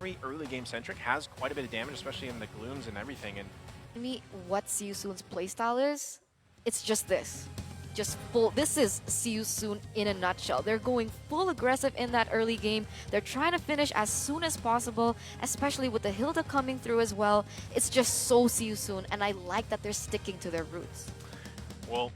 very early game centric, has quite a bit of damage, especially in the glooms and everything. And To me, what See You Soon's playstyle is, it's just this. Just full. This is See You Soon in a nutshell. They're going full aggressive in that early game. They're trying to finish as soon as possible, especially with the Hilda coming through as well. It's just so See You Soon, and I like that they're sticking to their roots. well,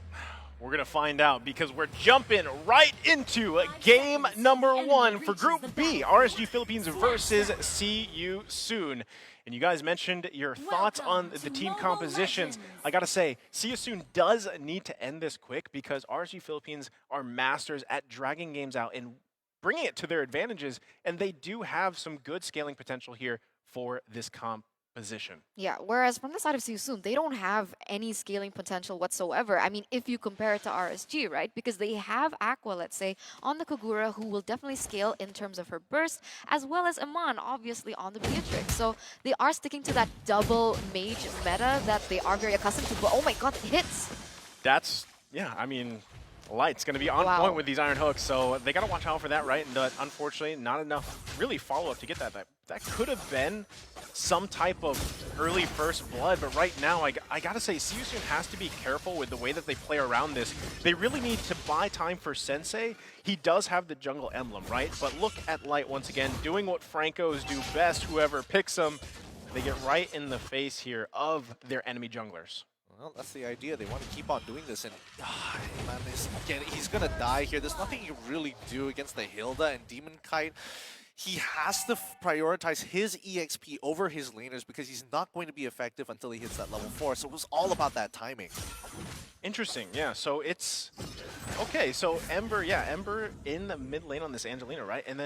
we're going to find out because we're jumping right into game number 1 for Group B, RSG Philippines versus See You Soon. And you guys mentioned your thoughts on the team compositions. I got to say, See You Soon does need to end this quick because RSG Philippines are masters at dragging games out and bringing it to their advantages, and they do have some good scaling potential here for this composition. Yeah, whereas from the side of See You Soon, they don't have any scaling potential whatsoever. I mean, if you compare it to RSG, right? Because they have Aqua, let's say, on the Kagura, who will definitely scale in terms of her burst, as well as Aman, obviously, on the Beatrix. So they are sticking to that double mage meta that they are very accustomed to. But oh my god, hits! That's, yeah, I mean, Light's going to be on Wow. point with these iron hooks, so they got to watch out for that, right? And unfortunately, not enough really follow-up to get that. That could have been some type of early first blood, but right now, I got to say, See You Soon has to be careful with the way that they play around this. They really need to buy time for Sensei. He does have the jungle emblem, right? But look at Light once again, doing what Francos do best, whoever picks them. They get right in the face here of their enemy junglers. Well, that's the idea. They want to keep on doing this, and man, he's gonna die here. There's nothing you can really do against the Hilda and Demon Kite. He has to prioritize his EXP over his laners because he's not going to be effective until he hits that level 4. So it was all about that timing. Interesting, yeah. So it's okay. So Ember, yeah, Ember in the mid lane on this Angelina, right? And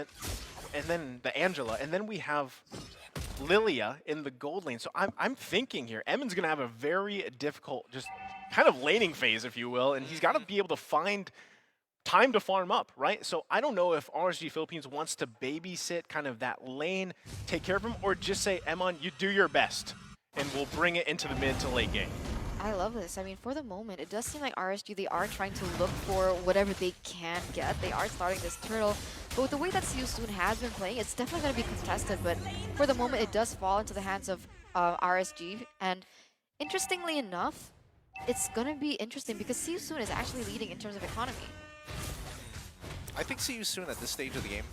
then the Angela, and then we have Lilia in the gold lane. So I'm thinking here, Emin's gonna have a very difficult, just kind of laning phase, if you will, and he's got to be able to find time to farm up, right? So I don't know if RSG Philippines wants to babysit kind of that lane, take care of him, or just say, Emon, you do your best, and we'll bring it into the mid to late game. I love this. I mean, for the moment, it does seem like RSG, they are trying to look for whatever they can get. They are starting this turtle. But with the way that See You Soon has been playing, it's definitely going to be contested. But for the moment, it does fall into the hands of RSG. And interestingly enough, it's going to be interesting because See You Soon is actually leading in terms of economy. I think See You Soon at this stage of the game,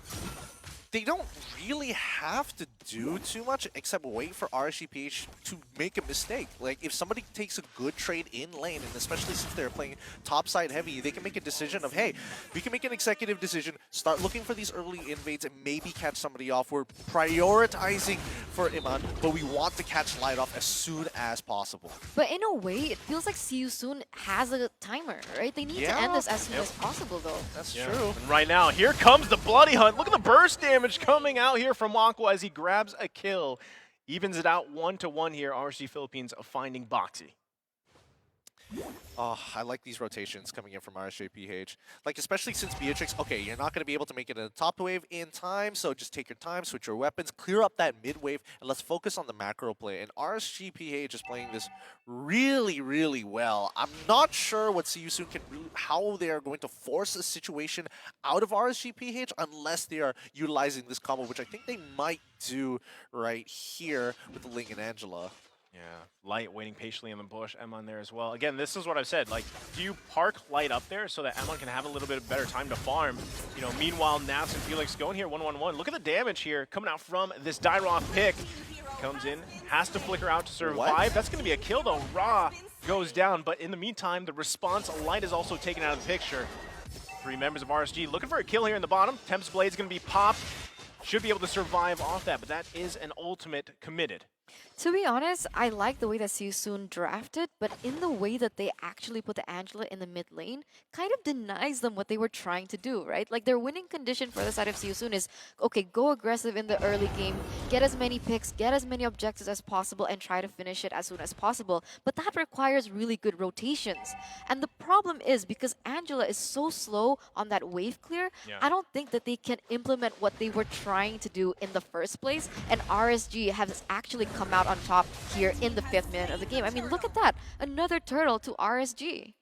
they don't really have to do too much except wait for RSGPH to make a mistake. Like, if somebody takes a good trade in lane, and especially since they're playing topside heavy, they can make a decision of, hey, we can make an executive decision, start looking for these early invades, and maybe catch somebody off. We're prioritizing for Iman, but we want to catch Light off as soon as possible. But in a way, it feels like See You Soon has a timer, right? They need to end this as soon as possible, though. That's Yeah. true. And right now, here comes the Bloody Hunt. Look at the burst damage coming out here from Aqua as he grabs a kill. Evens it out 1-1 here. RSG Philippines finding Boxy. Oh, I like these rotations coming in from RSJPH. Like, especially since Beatrix, okay, you're not going to be able to make it in the top wave in time, so just take your time, switch your weapons, clear up that mid wave, and let's focus on the macro play. And RSGPH is playing this really, really well. I'm not sure what See You Soon can really, how they are going to force a situation out of RSGPH unless they are utilizing this combo, which I think they might do right here with the Ling and Angela. Yeah, Light waiting patiently in the bush, Emon there as well. Again, this is what I've said, like, do you park Light up there so that Emon can have a little bit better time to farm? You know, meanwhile, Naps and Felix going here 1-1-1. Look at the damage here coming out from this Dairoth pick. Comes in, has to flicker out to survive. What? That's going to be a kill though. Ra goes down, but in the meantime, the response, Light is also taken out of the picture. 3 members of RSG looking for a kill here in the bottom. Tempest Blade's going to be popped. Should be able to survive off that, but that is an ultimate committed. To be honest, I like the way that See You Soon drafted, but in the way that they actually put the Angela in the mid lane, kind of denies them what they were trying to do, right? Like, their winning condition for the side of See You Soon is, okay, go aggressive in the early game, get as many picks, get as many objectives as possible, and try to finish it as soon as possible. But that requires really good rotations. And the problem is, because Angela is so slow on that wave clear, I don't think that they can implement what they were trying to do in the first place, and RSG has actually come out on top here in the 5th minute of the game. I mean, look at that. Another turtle to RSG.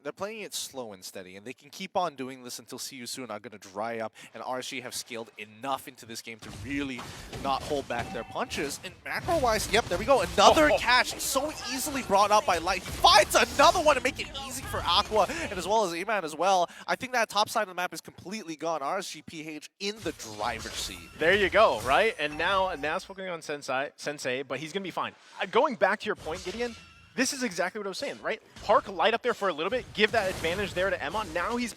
They're playing it slow and steady, and they can keep on doing this until See You Soon are going to dry up, and RSG have scaled enough into this game to really not hold back their punches. And macro-wise, yep, there we go. Another catch so easily brought up by Light. He finds another one to make it easy for Aqua, and as well as A-Man as well. I think that top side of the map is completely gone. RSG PH in the driver's seat. There you go, right? And now it's focusing on Sensei, but he's going to be fine. Going back to your point, Gideon, this is exactly what I was saying, right? Park Light up there for a little bit, give that advantage there to Emma. Now he's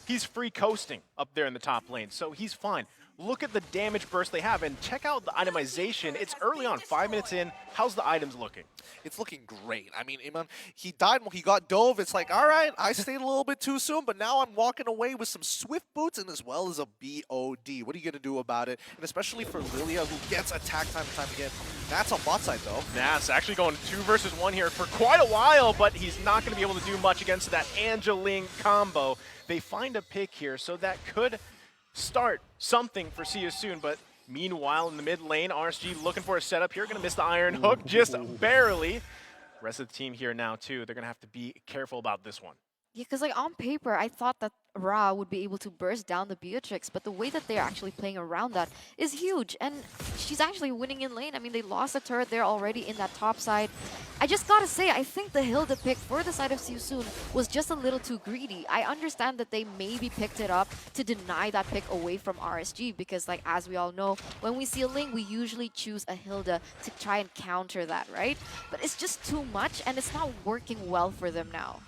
he's free coasting up there in the top lane, so he's fine. Look at the damage burst they have, and check out the itemization. It's early on, 5 minutes in. How's the items looking? It's looking great. I mean, Iman, he died, he got dove. It's like, all right, I stayed a little bit too soon, but now I'm walking away with some swift boots and as well as a BOD. What are you going to do about it? And especially for Lilia, who gets attack time and time again. That's on bot side, though. Nas actually going 2 versus 1 here for quite a while, but he's not going to be able to do much against that Angeling combo. They find a pick here, so that could start something for See You Soon, but meanwhile in the mid lane, RSG looking for a setup here, gonna miss the Iron Hook just barely. Rest of the team here now too, they're gonna have to be careful about this one. Yeah, because like on paper, I thought that Ra would be able to burst down the Beatrix, but the way that they're actually playing around that is huge, and she's actually winning in lane. I mean, they lost a turret there already in that top side. I just gotta say, I think the Hilda pick for the side of See You Soon was just a little too greedy. I understand that they maybe picked it up to deny that pick away from RSG, because like as we all know, when we see a lane, we usually choose a Hilda to try and counter that, right? But it's just too much, and it's not working well for them now.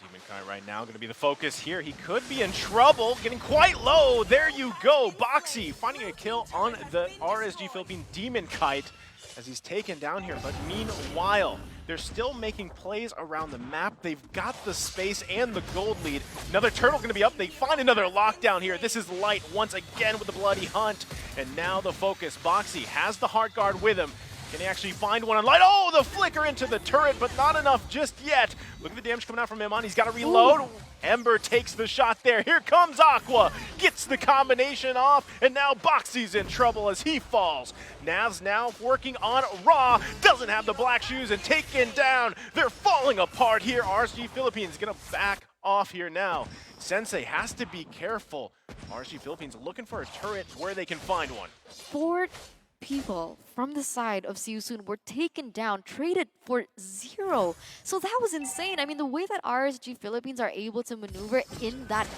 Demon Kite right now going to be the focus here. He could be in trouble, getting quite low. There you go. Boxy finding a kill on the RSG Philippine Demon Kite as he's taken down here. But meanwhile, they're still making plays around the map. They've got the space and the gold lead. Another turtle going to be up. They find another lockdown here. This is Light once again with the bloody hunt. And now the focus. Boxy has the heart guard with him. Can he actually find one on Light? Oh, the flicker into the turret, but not enough just yet. Look at the damage coming out from Iman. He's got to reload. Ooh. Ember takes the shot there. Here comes Aqua. Gets the combination off, and now Boxy's in trouble as he falls. Nav's now working on Ra. Doesn't have the black shoes and taken down. They're falling apart here. RSG Philippines going to back off here now. Sensei has to be careful. RSG Philippines looking for a turret where they can find one. 4 people from the side of See You Soon were taken down, traded for 0. So that was insane. I mean, the way that RSG Philippines are able to maneuver in that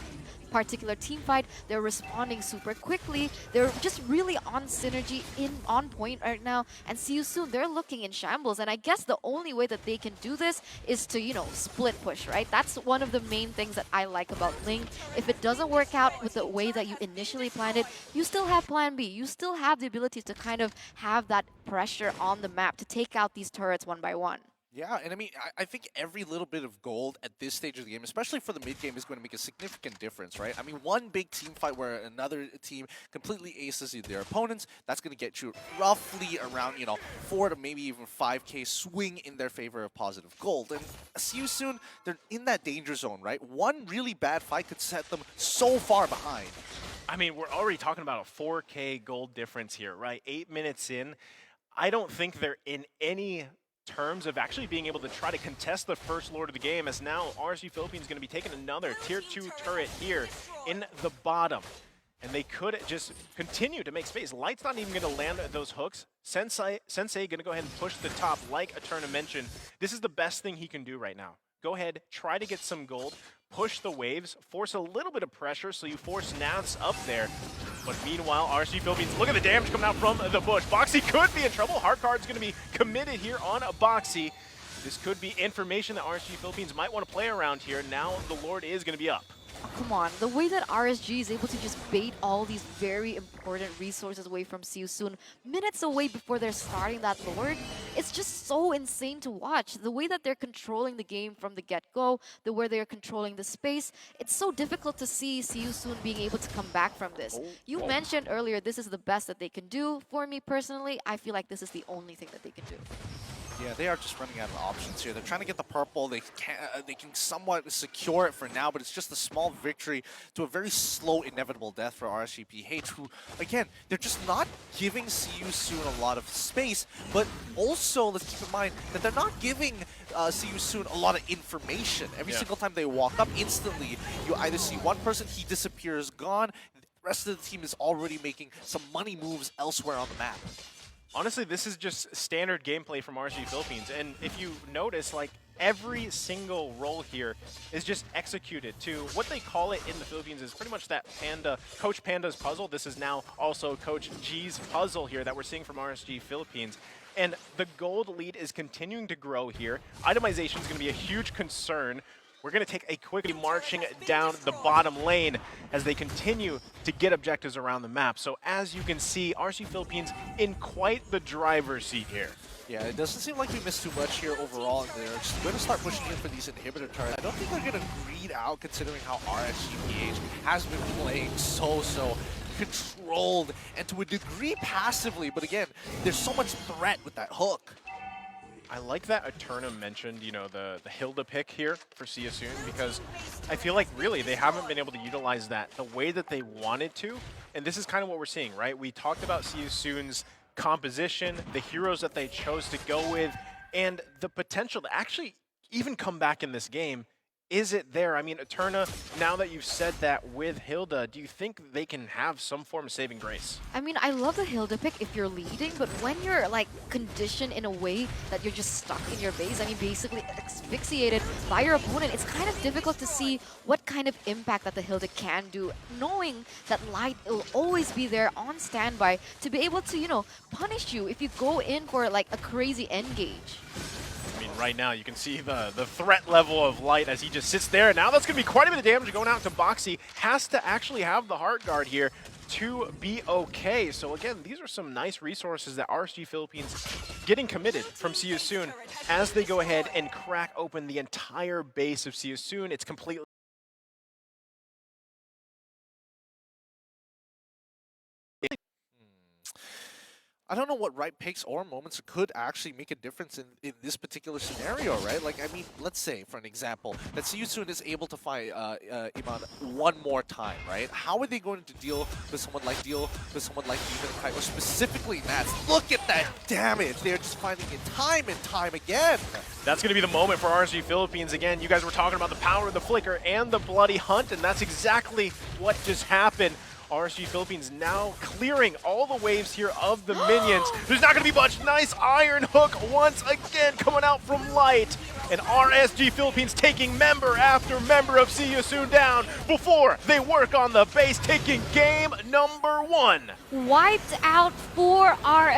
particular team fight, they're responding super quickly. They're just really on synergy, on point right now. And See You Soon, they're looking in shambles. And I guess the only way that they can do this is to, you know, split push, right? That's one of the main things that I like about Ling. If it doesn't work out with the way that you initially planned it, you still have plan B. You still have the ability to kind of have that pressure on the map to take out these turrets one by one. Yeah, and I mean, I think every little bit of gold at this stage of the game, especially for the mid-game, is going to make a significant difference, right? I mean, one big team fight where another team completely aces their opponents, that's going to get you roughly around, you know, 4 to maybe even 5k swing in their favor of positive gold. And See You Soon, they're in that danger zone, right? One really bad fight could set them so far behind. I mean, we're already talking about a 4k gold difference here, right? 8 minutes in. I don't think they're in any terms of actually being able to try to contest the first Lord of the game, as now RSG Philippines is going to be taking another tier 2 turret here in the bottom. And they could just continue to make space. Light's not even going to land those hooks. Sensei going to go ahead and push the top, like Eterna mentioned. This is the best thing he can do right now. Go ahead, try to get some gold, push the waves, force a little bit of pressure so you force Nats up there. But meanwhile, RSG Philippines, look at the damage coming out from the bush. Boxy could be in trouble. Hardcard's going to be committed here on a Boxy. This could be information that RSG Philippines might want to play around here. Now the Lord is going to be up. Oh, come on, the way that RSG is able to just bait all these very important resources away from See You Soon, minutes away before they're starting that Lord, it's just so insane to watch. The way that they're controlling the game from the get-go, the way they're controlling the space, it's so difficult to see See You Soon being able to come back from this. You mentioned earlier this is the best that they can do. For me personally, I feel like this is the only thing that they can do. Yeah, they are just running out of options here. They're trying to get the purple. They can somewhat secure it for now, but it's just a small victory to a very slow, inevitable death for RSGPH, who, again, they're just not giving CU Soon a lot of space, but also, let's keep in mind that they're not giving CU Soon a lot of information. Every single time they walk up, instantly, you either see one person, he disappears, gone. The rest of the team is already making some money moves elsewhere on the map. Honestly, this is just standard gameplay from RSG Philippines, and if you notice, like, every single role here is just executed to what they call it in the Philippines is pretty much that Coach Panda's puzzle. This is now also Coach G's puzzle here that we're seeing from RSG Philippines. And the gold lead is continuing to grow here. Itemization is going to be a huge concern. We're going to take a quick marching down the bottom lane as they continue to get objectives around the map. So as you can see, RSG Philippines in quite the driver's seat here. Yeah, it doesn't seem like we missed too much here overall. They're just going to start pushing in for these inhibitor turrets. I don't think they're going to greed out considering how RSGPH has been playing so controlled and to a degree passively. But again, there's so much threat with that hook. I like that Eterna mentioned, you know, the Hilda pick here for CU Soon, because I feel like really they haven't been able to utilize that the way that they wanted to. And this is kind of what we're seeing, right? We talked about CU Soon's composition, the heroes that they chose to go with, and the potential to actually even come back in this game. Is it there? I mean, Eterna, now that you've said that with Hilda, do you think they can have some form of saving grace? I mean, I love the Hilda pick if you're leading, but when you're like conditioned in a way that you're just stuck in your base, I mean, basically asphyxiated by your opponent, it's kind of difficult to see what kind of impact that the Hilda can do, knowing that Light will always be there on standby to be able to, you know, punish you if you go in for like a crazy engage. I mean, right now you can see the threat level of Light as he just sits there. Now that's going to be quite a bit of damage going out to Boxy. Has to actually have the Heart Guard here to be okay. So again, these are some nice resources that RSG Philippines getting committed from CU Soon as they go ahead and crack open the entire base of CU Soon. It's completely I don't know what right picks or moments could actually make a difference in this particular scenario, right? Like, I mean, let's say, for an example, that CU Soon is able to fight Iman one more time, right? How are they going to deal with someone like Demon Kite, or specifically Nats? Look at that damage! They're just finding it time and time again! That's going to be the moment for RSG Philippines. Again, you guys were talking about the power of the Flicker and the Bloody Hunt, and that's exactly what just happened. RSG Philippines now clearing all the waves here of the minions. There's not going to be much. Nice Iron Hook once again coming out from Light. And RSG Philippines taking member after member of CU Soon down before they work on the base, taking game number 1. Wiped out for RSG.